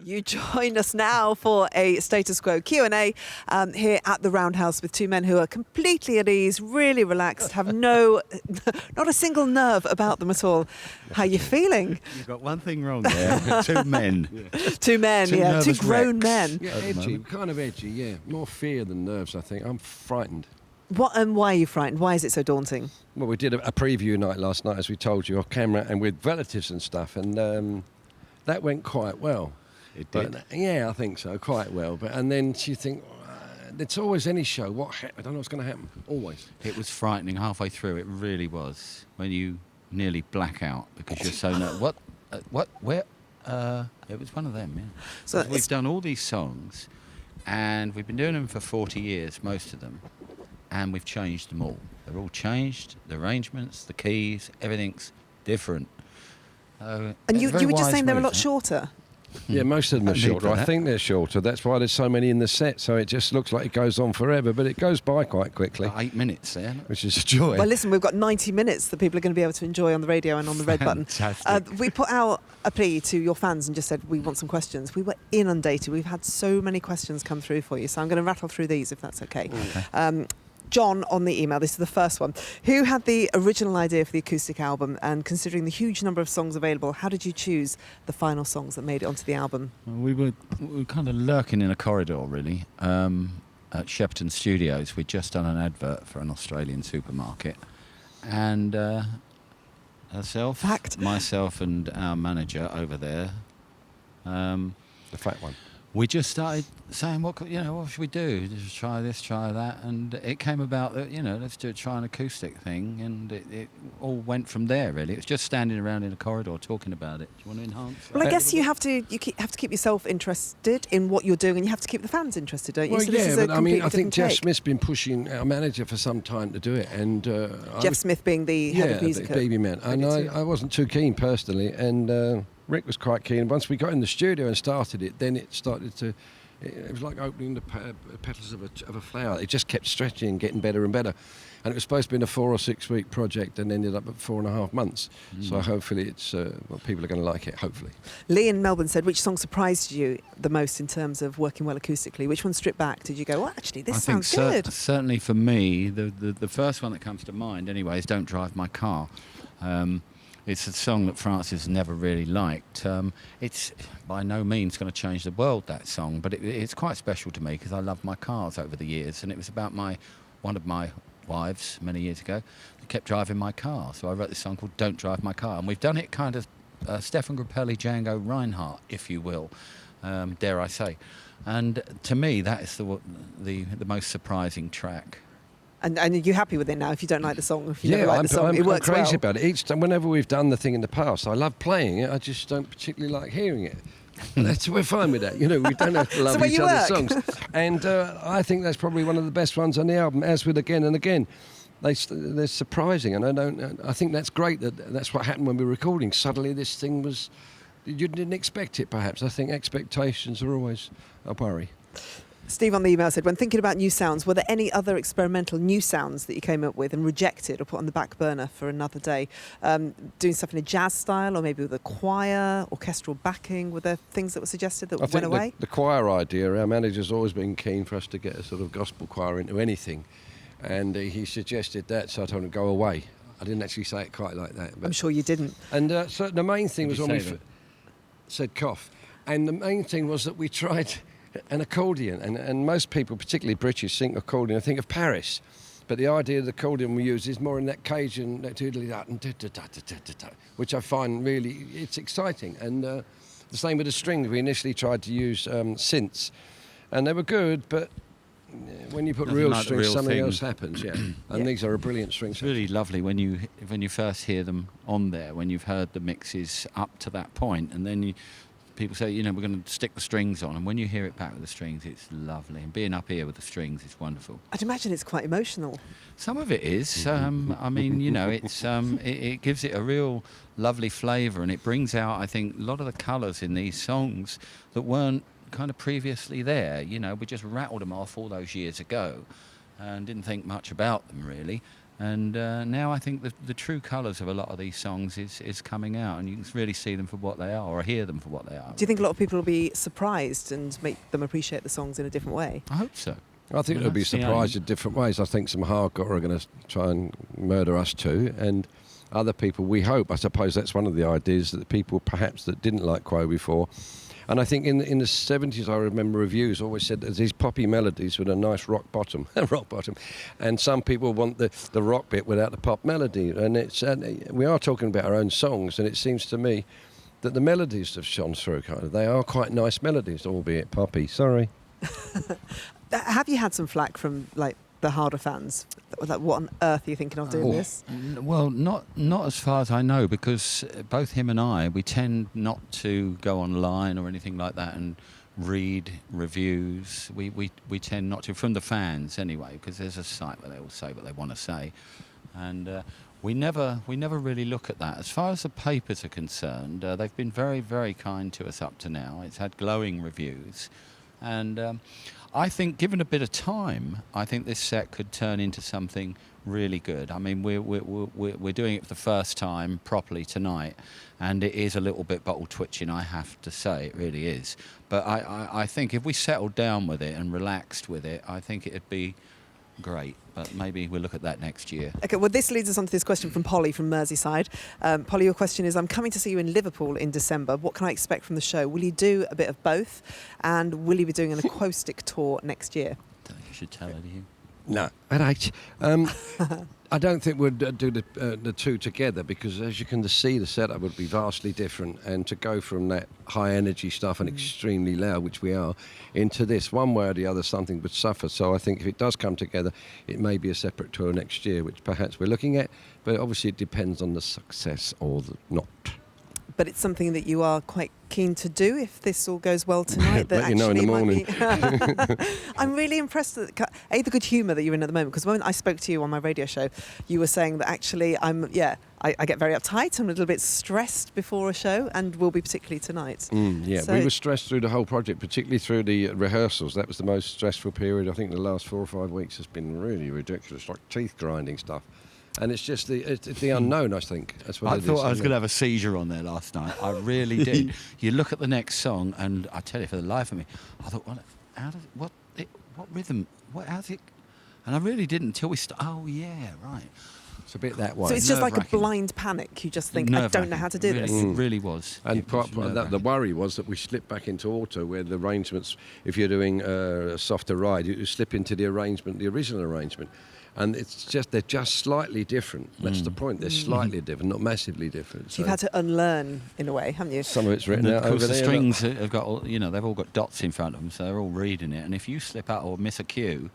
You join us now for a Status Quo Q&A here at the Roundhouse with two men who are completely at ease, really relaxed, have not a single nerve about them at all. How are you feeling? You've got one thing wrong there. Two men. Two men, yeah. Two grown men. Yeah, edgy, kind of edgy, yeah. More fear than nerves, I think. I'm frightened. What and why are you frightened? Why is it so daunting? Well, we did a preview night last night, as we told you, off camera and with relatives and stuff, and that went quite well. It did? But, yeah, I think so, quite well. But and then you think, it's always any show. I don't know what's going to happen. Always. It was frightening halfway through. It really was. When you nearly black out because you're so where? It was one of them. Yeah. So we've done all these songs, and we've been doing them for 40 years, most of them, and we've changed them all. They're all changed. The arrangements, the keys, everything's different. And you were just saying they're a lot shorter. Yeah, most of them are shorter. I think they're shorter. That's why there's so many in the set. So it just looks like it goes on forever, but it goes by quite quickly. About 8 minutes there. Which is a joy. Well, listen, we've got 90 minutes that people are going to be able to enjoy on the radio and on the red button. We put out a plea to your fans and just said we want some questions. We were inundated. We've had so many questions come through for you. So I'm going to rattle through these if that's okay. John on the email, this is the first one. Who had the original idea for the acoustic album, and considering the huge number of songs available, how did you choose the final songs that made it onto the album? Well, we were kind of lurking in a corridor, really, at Shepperton Studios. We'd just done an advert for an Australian supermarket, and myself and our manager over there, the fat one. We just started saying, what should we do? Just try this, try that, and it came about that, let's try an acoustic thing, and it all went from there. Really, it was just standing around in a corridor talking about it. Do you want to enhance? Well, I guess you have to keep yourself interested in what you're doing, and you have to keep the fans interested, don't you? Well, so yeah, but I mean, I think Jeff Smith's been pushing our manager for some time to do it, and Jeff Smith being the head of music, the baby man, and I wasn't too keen personally, and. Rick was quite keen. Once we got in the studio and started it, then it started to... It was like opening the petals of a flower. It just kept stretching and getting better and better. And it was supposed to be a 4 or 6 week project and ended up at 4.5 months. So hopefully it's... people are going to like it, hopefully. Lee in Melbourne said, which song surprised you the most in terms of working well acoustically? Which one stripped back? Did you go, well, actually, this sounds good? Certainly for me, the first one that comes to mind anyway is Don't Drive My Car. It's a song that Francis has never really liked. It's by no means going to change the world, that song, but it's quite special to me because I love my cars over the years, and it was about one of my wives many years ago who kept driving my car. So I wrote this song called Don't Drive My Car, and we've done it kind of Stefan Grappelli, Django Reinhardt, if you will, dare I say. And to me, that is the most surprising track. And are you happy with it now? If you don't like the song, if you never like the song, it works well. I'm crazy about it. Each time, whenever we've done the thing in the past, I love playing it. I just don't particularly like hearing it. We're fine with that. We don't have to love each other's songs. And I think that's probably one of the best ones on the album, as with Again and Again. They're surprising, and I think that's great. That's what happened when we were recording. Suddenly, this thing was... You didn't expect it, perhaps. I think expectations are always a worry. Steve on the email said, when thinking about new sounds, were there any other experimental new sounds that you came up with and rejected or put on the back burner for another day? Doing stuff in a jazz style or maybe with a choir, orchestral backing? Were there things that were suggested that went away? The choir idea, our manager's always been keen for us to get a sort of gospel choir into anything. And he suggested that, so I told him, go away. I didn't actually say it quite like that. But I'm sure you didn't. And so the main thing was when we said cough. And the main thing was that we tried... an accordion, and most people, particularly British, think accordion, I think of Paris, but the idea of the accordion we use is more in that Cajun, which I find really, it's exciting. And the same with the strings. We initially tried to use synths, and they were good, but when you put real strings, something else happens. And these are a brilliant string section. It's really lovely when you first hear them on there, when you've heard the mixes up to that point, and then people say, we're going to stick the strings on, and when you hear it back with the strings, it's lovely. And being up here with the strings is wonderful. I'd imagine it's quite emotional. Some of it is. I mean, it's it gives it a real lovely flavour, and it brings out, I think, a lot of the colours in these songs that weren't kind of previously there. We just rattled them off all those years ago and didn't think much about them, really. And now I think the true colours of a lot of these songs is coming out, and you can really see them for what they are, or hear them for what they are. Do you think a lot of people will be surprised and make them appreciate the songs in a different way? I hope so. I think they'll be surprised in different ways. I think some hardcore are going to try and murder us too, and other people, we hope, I suppose that's one of the ideas, that the people perhaps that didn't like Quo before. And I think in the 70s, I remember reviews always said that these poppy melodies with a nice rock bottom, and some people want the rock bit without the pop melody. And we are talking about our own songs, and it seems to me that the melodies have shone through. They are quite nice melodies, albeit poppy. Sorry. Have you had some flack from like the harder fans? Like, what on earth are you thinking of doing this? Well, not as far as I know, because both him and I, we tend not to go online or anything like that and read reviews. We tend not to, from the fans anyway, because there's a site where they all say what they want to say, and we never really look at that. As far as the papers are concerned, they've been very, very kind to us up to now. It's had glowing reviews, and I think, given a bit of time, I think this set could turn into something really good. I mean, we're doing it for the first time properly tonight, and it is a little bit bottle twitching, I have to say. It really is. But I think if we settled down with it and relaxed with it, I think it'd be great. But maybe we'll look at that next year. Okay, well, this leads us on to this question from Polly from Merseyside. Polly, your question is, I'm coming to see you in Liverpool in December. What can I expect from the show? Will you do a bit of both? And will you be doing an acoustic tour next year? You should tell her, do you? No, I don't think we'd do the two together, because as you can see, the setup would be vastly different, and to go from that high energy stuff and extremely loud, which we are, into this, one way or the other, something would suffer. So I think if it does come together, it may be a separate tour next year, which perhaps we're looking at, but obviously it depends on the success or not. But it's something that you are quite keen to do if this all goes well tonight. That let you know in the morning. I'm really impressed at the good humour that you're in at the moment, because when I spoke to you on my radio show, you were saying that actually I get very uptight. I'm a little bit stressed before a show, and will be particularly tonight. So we were stressed through the whole project, particularly through the rehearsals. That was the most stressful period. I think the last 4 or 5 weeks has been really ridiculous, like teeth grinding stuff. And it's just the unknown, I think. That's what I thought I was going to have a seizure on there last night. I really did. You look at the next song, and I tell you, for the life of me, I thought, what rhythm? How's it? And I really didn't until we started. Oh, yeah, right. It's a bit that way. So it's just like a blind panic. You just think, I don't know how to do this. It really was. And the worry was that we slipped back into auto, where the arrangements, if you're doing a softer ride, you slip into the original arrangement. And they're just slightly different. That's the point. They're slightly different, not massively different. So you've had to unlearn, in a way, haven't you? Some of it's written out over there. The strings have got, they've all got dots in front of them, so they're all reading it. And if you slip out or miss a cue,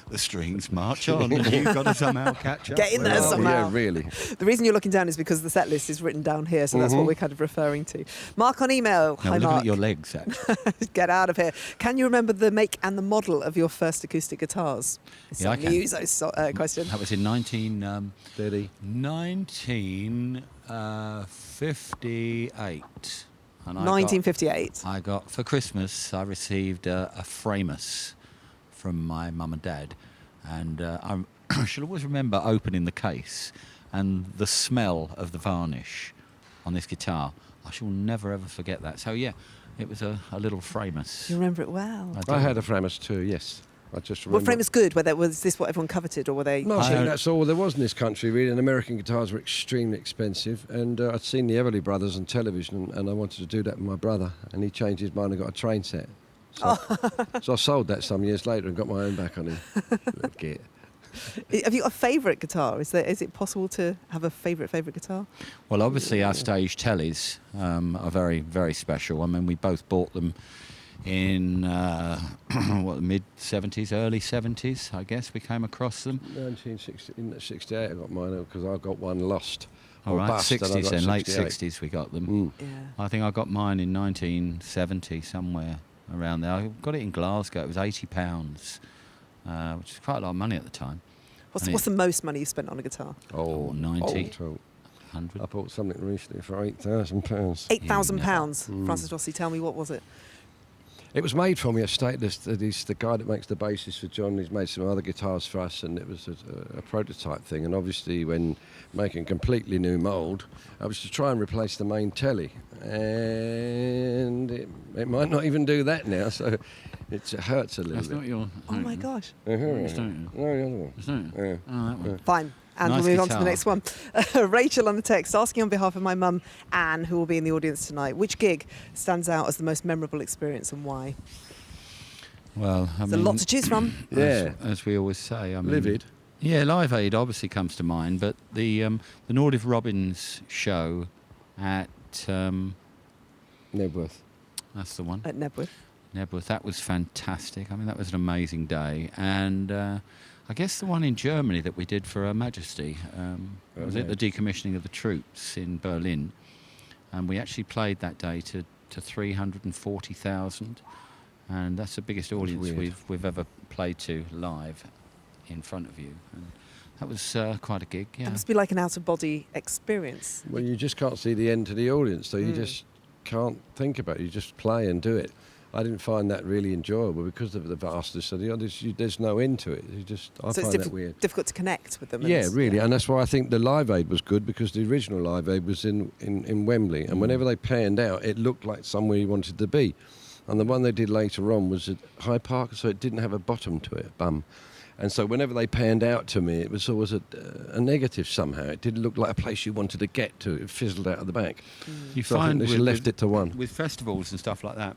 the strings march on, and you've got to somehow catch up. Get in there somehow. Yeah, really. The reason you're looking down is because the set list is written down here, so that's what we're kind of referring to. Mark on email. Now, Hi, look Mark. at your legs, actually. Get out of here. Can you remember the make and the model of your first acoustic guitars? It's Yeah, I can. Question. That was in 1958. And 1958. I got, for Christmas, I received a Framus from my mum and dad, and I shall always remember opening the case and the smell of the varnish on this guitar. I shall never ever forget that. So yeah, it was a little Framus. You remember it well. I had a Framus too, yes. I just remember. Were Framus good? Was this what everyone coveted, or were they? No, I think that's all there was in this country, really. And American guitars were extremely expensive. And I'd seen the Everly Brothers on television, and I wanted to do that with my brother. And he changed his mind and got a train set. So, so I sold that some years later and got my own back on him. Git. Have you got a favourite guitar? Is it possible to have a favourite guitar? Well, obviously our stage tellies are very, very special. I mean, we both bought them in mid-70s, early 70s, I guess we came across them. 1968 I got mine, because I got one lost. All right, 60s then, late 60s we got them. Yeah. I think I got mine in 1970, somewhere around there. I got it in Glasgow. It was £80, which is quite a lot of money at the time. What's the most money you spent on a guitar? 90. 100. I bought something recently for £8,000. £8,000. Francis Rossi, tell me, what was it? It was made for me at Status. He's the guy that makes the basses for John. He's made some other guitars for us, and it was a prototype thing. And obviously, when making a completely new mould, I was to try and replace the main telly, and it might not even do that now. So it hurts a little bit. That's not your... Oh my gosh. It's not you. No, the other one. It's not you. Oh, that one. Fine. And Nice we'll move on to guitar. the next one. Rachel on the text, asking on behalf of my mum, Anne, who will be in the audience tonight, which gig stands out as the most memorable experience and why? Well, I There's mean... a lot to choose from. Yeah. As we always say, I mean... Livid. Yeah, Live Aid obviously comes to mind, but the Nordiv Robbins show at... Nebworth. That's the one. At Nebworth. Nebworth, that was fantastic. I mean, that was an amazing day. And I guess the one in Germany that we did for Her Majesty, was it the decommissioning of the troops in Berlin? And we actually played that day to 340,000. And that's the biggest audience we've ever played to live in front of you. And that was quite a gig, yeah. That must be like an out-of-body experience. Well, you just can't see the end to the audience, so you just can't think about it. You just play and do it. I didn't find that really enjoyable because of the vastness of the audience. There's no end to it. I So find it's that weird. difficult to connect with them. Yeah, really, and that's why I think the Live Aid was good, because the original Live Aid was in Wembley, and whenever they panned out, it looked like somewhere you wanted to be. And the one they did later on was at Hyde Park, so it didn't have a bottom to it, bum. And so whenever they panned out to me, it was always a negative somehow. It didn't look like a place you wanted to get to. It fizzled out of the back. You So I think they should left it to one. With festivals and stuff like that,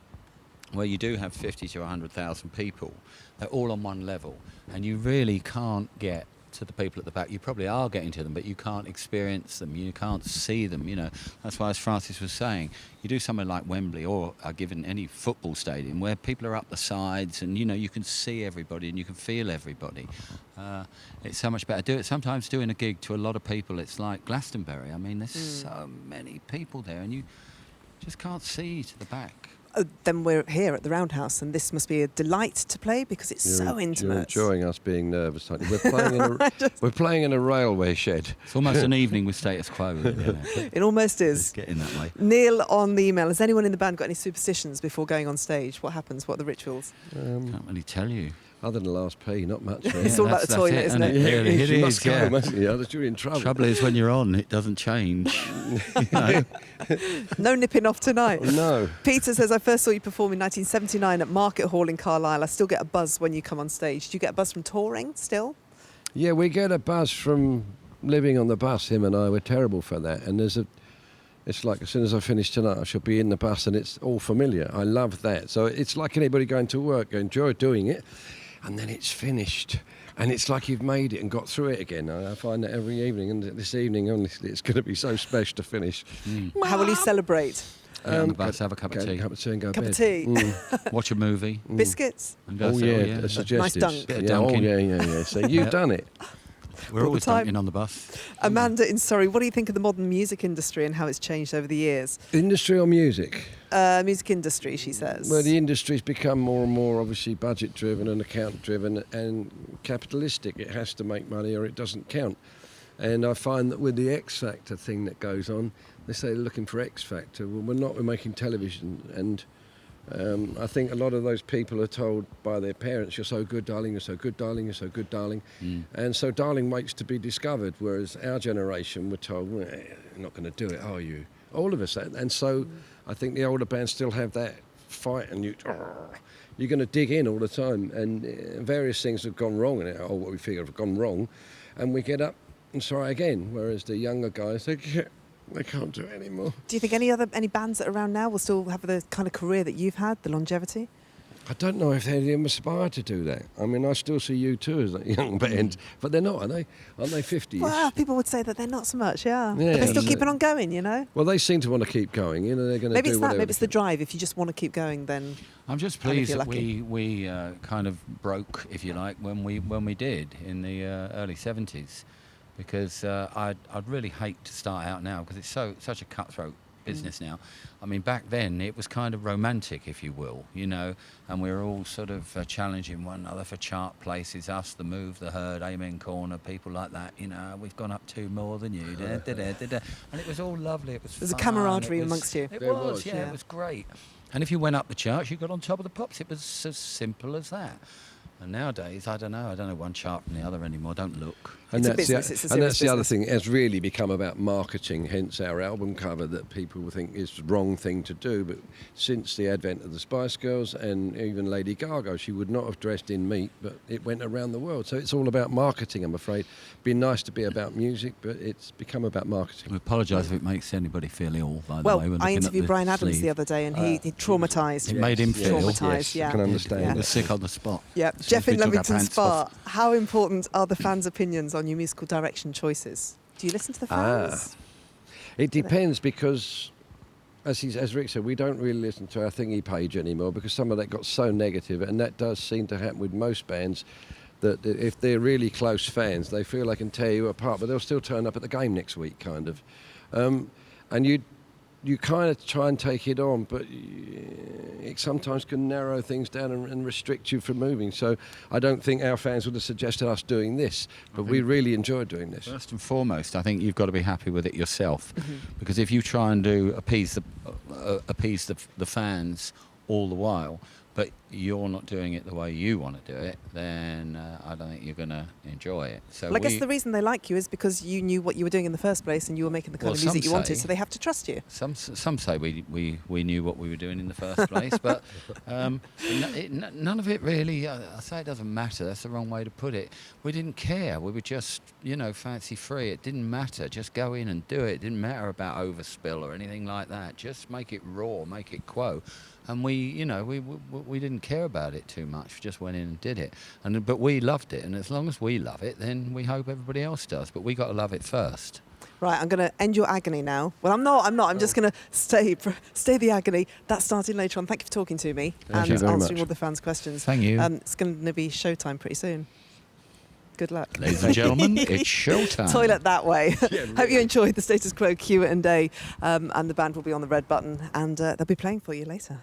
where you do have 50 to 100,000 people, they're all on one level, and you really can't get to the people at the back. You probably are getting to them, but you can't experience them, you can't see them, you know. That's why, as Francis was saying, you do somewhere like Wembley or given any football stadium where people are up the sides and, you know, you can see everybody and you can feel everybody. It's so much better. Sometimes doing a gig to a lot of people, it's like Glastonbury. I mean, there's so many people there and you just can't see to the back. Then we're here at the Roundhouse, and this must be a delight to play because it's so intimate. You're enjoying us being nervous, aren't you? We're playing in a railway shed. It's almost an evening with Status Quo. Isn't it? It almost is. It's getting that way. Neil on the email, has anyone in the band got any superstitions before going on stage? What happens? What are the rituals? Can't really tell you. Other than the last pee, not much. Really. It's all about the toilet, isn't it? Yeah, it You is, must go, yeah. mustn't you? Otherwise you're in trouble. Trouble is when you're on, it doesn't change. You know? No nipping off tonight. No. Peter says, I first saw you perform in 1979 at Market Hall in Carlisle. I still get a buzz when you come on stage. Do you get a buzz from touring still? Yeah, we get a buzz from living on the bus. Him and I were terrible for that. And it's like as soon as I finish tonight, I shall be in the bus and it's all familiar. I love that. So it's like anybody going to work. You enjoy doing it. And then it's finished, and it's like you've made it and got through it again. I find that every evening, and this evening, honestly, it's going to be so special to finish. How will you celebrate? Get on the bus, have a cup of tea. Cup of tea and go to Cup bed. of tea. Watch a movie. Biscuits? And go Oh through, yeah, suggestions. Nice dunk. Bit of Yeah, dunking. yeah. So you've done it. We're All always the time. dunking on the bus. Amanda in Surrey, what do you think of the modern music industry and how it's changed over the years? Industry or music? Music industry, she says. Well, the industry's become more and more obviously budget-driven and account-driven and capitalistic. It has to make money or it doesn't count. And I find that with the X Factor thing that goes on, they say they're looking for X Factor. Well, we're not. We're making television. And I think a lot of those people are told by their parents, you're so good, darling, you're so good, darling, you're so good, darling. And so darling waits to be discovered, whereas our generation were told, well, you're not going to do it, are you? All of us. And so I think the older bands still have that fight, and you're going to dig in all the time. And various things have gone wrong, and what we figure have gone wrong, and we get up and try again, whereas the younger guys, they can't do it anymore. Do you think any bands that are around now will still have the kind of career that you've had, the longevity? I don't know if any of them aspire to do that. I mean, I still see U2 as a young band, but they're not, are they? Aren't they 50s? Well, people would say that they're not so much, yeah. Yeah, But they're still that's keeping it. on going, you know? Well, they seem to want to keep going. You know, they're going to Maybe do it's that, whatever maybe it's they the drive. If you just want to keep going, then... I'm just And if pleased you're that lucky. we kind of broke, if you like, when we did in the early 70s, because I'd really hate to start out now because it's such a cutthroat business now. I mean, back then it was kind of romantic, if you will, you know, and we were all sort of challenging one another for chart places, us, The Move, The Herd, Amen Corner, people like that, you know, we've gone up 2 more than you, and it was all lovely, it was There's a fun, camaraderie it was- amongst you. It There was, was, yeah, yeah. it was great. And if you went up the charts, you got on top of the pops. It was as simple as that. And nowadays, I don't know one chart from the other anymore. Don't look. And it's that's the other thing. It's really become about marketing, hence our album cover that people think is the wrong thing to do. But since the advent of the Spice Girls and even Lady Gaga, she would not have dressed in meat, but it went around the world. So it's all about marketing, I'm afraid. It'd be nice to be about music, but it's become about marketing. I apologise if it makes anybody feel ill, by the way. Well, I interviewed Brian Adams the other day, and he traumatised. It made him feel traumatised. I can understand. He was sick on the spot. Yeah, So Jeff in we took our Leamington pants Spa. off. How important are the fans' opinions on your musical direction choices? Do you listen to the fans? It depends because, as Rick said, we don't really listen to our thingy page anymore because some of that got so negative, and that does seem to happen with most bands, that if they're really close fans, they feel they can tear you apart, but they'll still turn up at the game next week, kind of. And you kind of try and take it on, but it sometimes can narrow things down and restrict you from moving. So I don't think our fans would have suggested us doing this, but we really enjoyed doing this. First and foremost, I think you've got to be happy with it yourself, because if you try and appease the fans all the while, but you're not doing it the way you want to do it, then I don't think you're going to enjoy it. So well, I guess the reason they like you is because you knew what you were doing in the first place and you were making the kind of music you wanted, so they have to trust you. Some say we knew what we were doing in the first place, but none of it really, I say it doesn't matter, that's the wrong way to put it. We didn't care, we were just, fancy free. It didn't matter, just go in and do it. It didn't matter about overspill or anything like that, just make it raw, make it quo. And we didn't care about it too much. We just went in and did it. But we loved it, and as long as we love it, then we hope everybody else does. But we got to love it first. Right, I'm going to end your agony now. Well, I'm not. I'm just going to stay the agony. That's starting later on. Thank you for talking to me and answering all the fans' questions. Thank you. It's going to be showtime pretty soon. Good luck. Ladies and gentlemen, it's showtime. Toilet that way. Yeah, hope you enjoyed the Status Quo Q&A, and the band will be on the red button, and they'll be playing for you later.